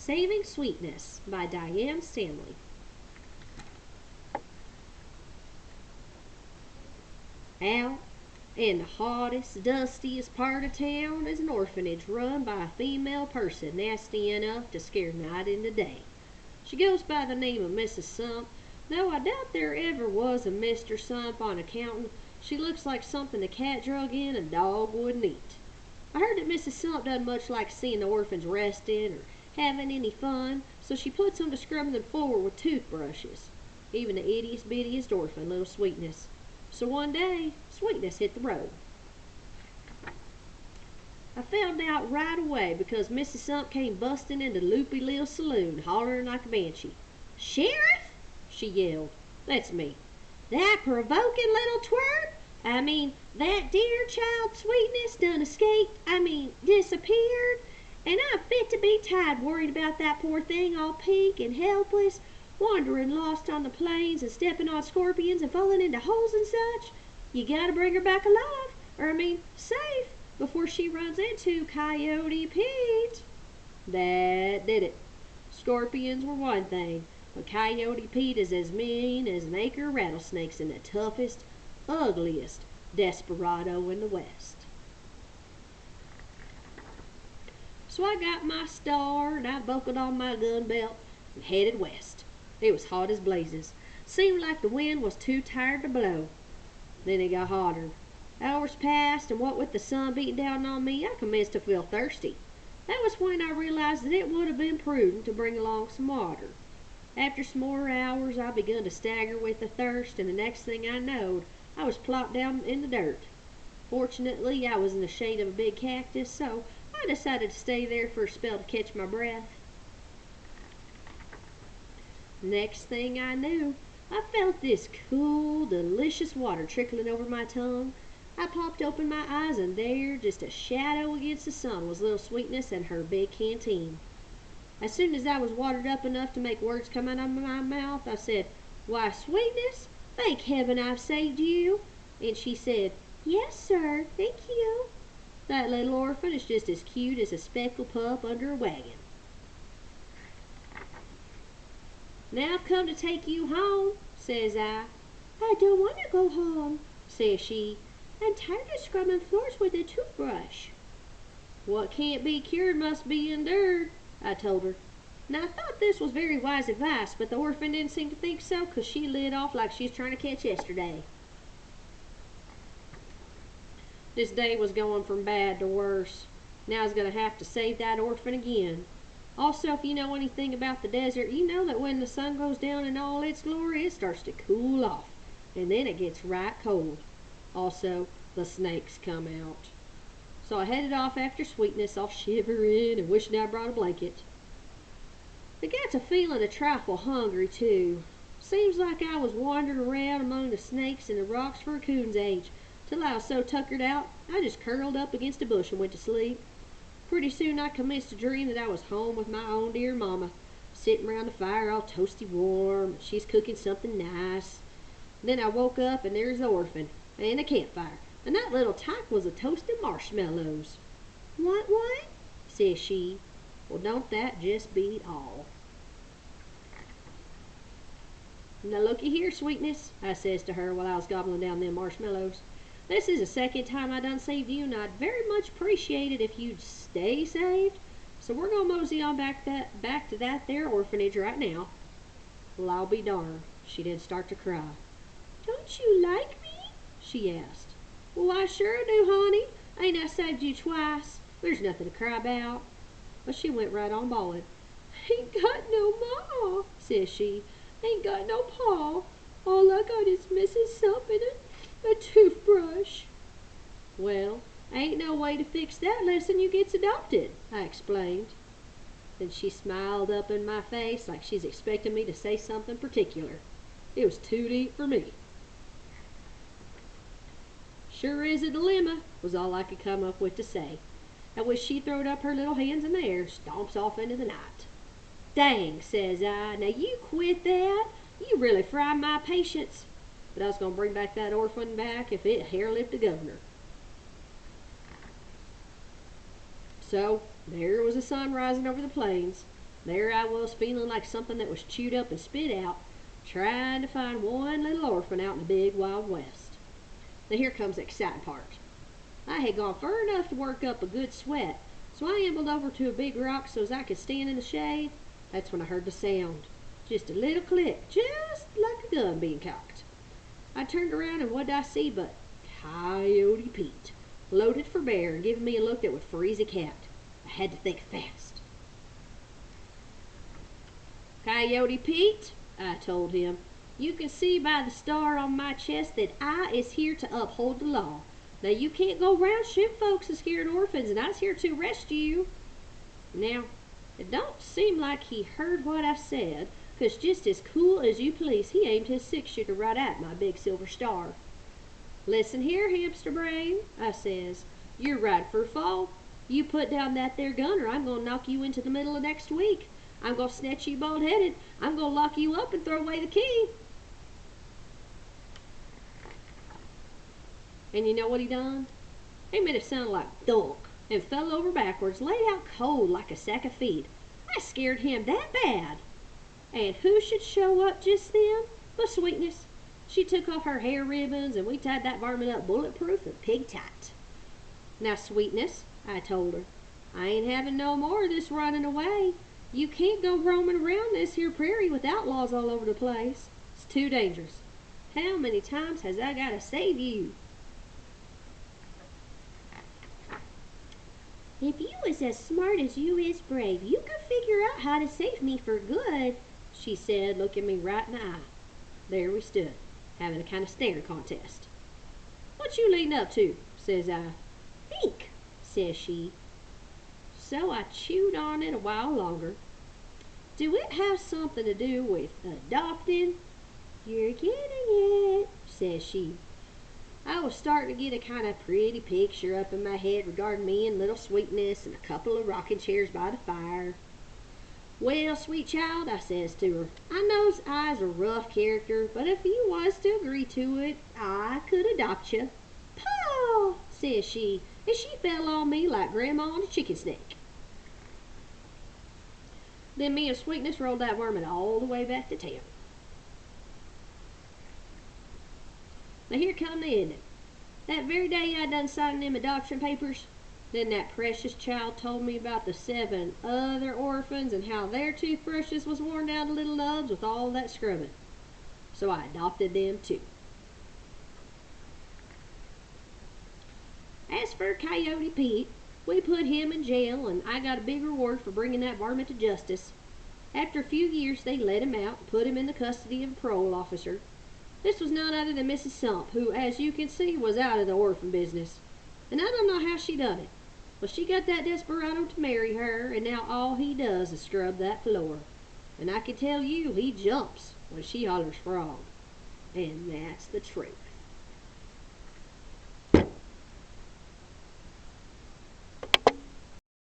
Saving Sweetness by Diane Stanley. Out in the hottest, dustiest part of town is an orphanage run by a female person nasty enough to scare night into day. She goes by the name of Mrs. Sump, though I doubt there ever was a Mr. Sump on account she looks like something a cat drug in and a dog wouldn't eat. I heard that Mrs. Sump doesn't much like seeing the orphans resting or having any fun, so she puts them to scrubbing them forward with toothbrushes. Even the ittiest bittiest orphan, little Sweetness. So one day, Sweetness hit the road. I found out right away because Mrs. Sump came busting into the loopy little saloon, hollering like a banshee. "Sheriff!" she yelled. That's me. "That provoking little twerp! That dear child Sweetness done disappeared, and I'm fit to be tied worried about that poor thing all pink and helpless, wandering lost on the plains and stepping on scorpions and falling into holes and such. You gotta bring her back alive, safe, before she runs into Coyote Pete." That did it. Scorpions were one thing, but Coyote Pete is as mean as an acre of rattlesnakes and the toughest, ugliest desperado in the West. So I got my star and I buckled on my gun belt and headed west. It was hot as blazes. Seemed like the wind was too tired to blow. Then it got hotter. Hours passed, and what with the sun beating down on me, I commenced to feel thirsty. That was when I realized that it would have been prudent to bring along some water. After some more hours, I begun to stagger with the thirst, and the next thing I knowed, I was plopped down in the dirt. Fortunately, I was in the shade of a big cactus, so I decided to stay there for a spell to catch my breath. Next thing I knew, I felt this cool, delicious water trickling over my tongue. I popped open my eyes, and there, just a shadow against the sun, was little Sweetness and her big canteen. As soon as I was watered up enough to make words come out of my mouth, I said, "Why, Sweetness, thank heaven I've saved you." And she said, "Yes, sir, thank you." That little orphan is just as cute as a speckled pup under a wagon. "Now I've come to take you home," says I. "I don't want to go home," says she. "I'm tired of scrubbing floors with a toothbrush." "What can't be cured must be endured," I told her. Now I thought this was very wise advice, but the orphan didn't seem to think so, 'cause she lit off like she was trying to catch yesterday. This day was going from bad to worse. Now I was going to have to save that orphan again. Also, if you know anything about the desert, you know that when the sun goes down in all its glory, it starts to cool off, and then it gets right cold. Also, the snakes come out. So I headed off after Sweetness, all shivering and wishing I brought a blanket. I got to feeling a trifle hungry, too. Seems like I was wandering around among the snakes and the rocks for a coon's age, till I was so tuckered out, I just curled up against a bush and went to sleep. Pretty soon I commenced to dream that I was home with my own dear mama, sitting round the fire all toasty warm, and she's cooking something nice. Then I woke up, and there's the orphan, and a campfire, and that little tyke was a toasting marshmallows. What? Says she. Well, don't that just beat all? "Now looky here, Sweetness," I says to her while I was gobbling down them marshmallows. "This is the second time I done saved you, and I'd very much appreciate it if you'd stay saved. So we're gonna mosey on back to that there orphanage right now." Well, I'll be darned. She did start to cry. "Don't you like me?" she asked. "Well, I sure do, honey. Ain't I saved you twice? There's nothing to cry about." But she went right on bawling. "Ain't got no ma," says she. "Ain't got no pa. All I got is Mrs. Sump and a toothbrush." "Well, ain't no way to fix that unless you gets adopted," I explained. Then she smiled up in my face like she's expecting me to say something particular. It was too deep for me. "Sure is a dilemma," was all I could come up with to say. At which she throwed up her little hands in the air, stomps off into the night. "Dang," says I, "now you quit that. You really fry my patience." But I was going to bring back that orphan back if it hair-lipped the governor. So, there was the sun rising over the plains. There I was, feeling like something that was chewed up and spit out, trying to find one little orphan out in the big wild west. Now here comes the exciting part. I had gone far enough to work up a good sweat, so I ambled over to a big rock so as I could stand in the shade. That's when I heard the sound. Just a little click, just like a gun being cocked. I turned around and what did I see but Coyote Pete, loaded for bear and giving me a look that would freeze a cat. I had to think fast. Coyote Pete, I told him, you can see by the star on my chest that I is here to uphold the law. Now you can't go round shooting folks and scaring orphans, and I's here to arrest you. Now, it don't seem like he heard what I said, 'cause just as cool as you please, he aimed his 6-shooter right at my big silver star. Listen here, hamster brain, I says, you're right for a fall. You put down that there gun or I'm gonna knock you into the middle of next week. I'm gonna snatch you bald-headed. I'm gonna lock you up and throw away the key. And you know what he done? He made it sound like thunk and fell over backwards, laid out cold like a sack of feed. I scared him that bad. And who should show up just then but Sweetness. She took off her hair ribbons and we tied that varmint up bulletproof and pig tight. Now, Sweetness, I told her, I ain't having no more of this running away. You can't go roaming around this here prairie with outlaws all over the place. It's too dangerous. How many times has I got to save you? If you was as smart as you is brave, you could figure out how to save me for good, she said, looking me right in the eye. There we stood, having a kind of staring contest. What you leading up to? Says I. Think, says she. So I chewed on it a while longer. Do it have something to do with adopting? You're getting it, says she. I was starting to get a kind of pretty picture up in my head regarding me and little Sweetness and a couple of rocking chairs by the fire. Well, sweet child, I says to her, I knows I's a rough character, but if you was to agree to it, I could adopt you. Paw, says she, and she fell on me like Grandma on a chicken snake. Then me and Sweetness rolled that varmint all the way back to town. Now here come the ending. That very day I done signing them adoption papers, then that precious child told me about the 7 other orphans and how their toothbrushes was worn down to little nubs with all that scrubbing. So I adopted them too. As for Coyote Pete, we put him in jail and I got a big reward for bringing that varmint to justice. After a few years they let him out and put him in the custody of a parole officer. This was none other than Mrs. Sump, who, as you can see, was out of the orphan business. And I don't know how she done it. But she got that desperado to marry her, and now all he does is scrub that floor. And I can tell you, he jumps when she hollers frog. And that's the truth.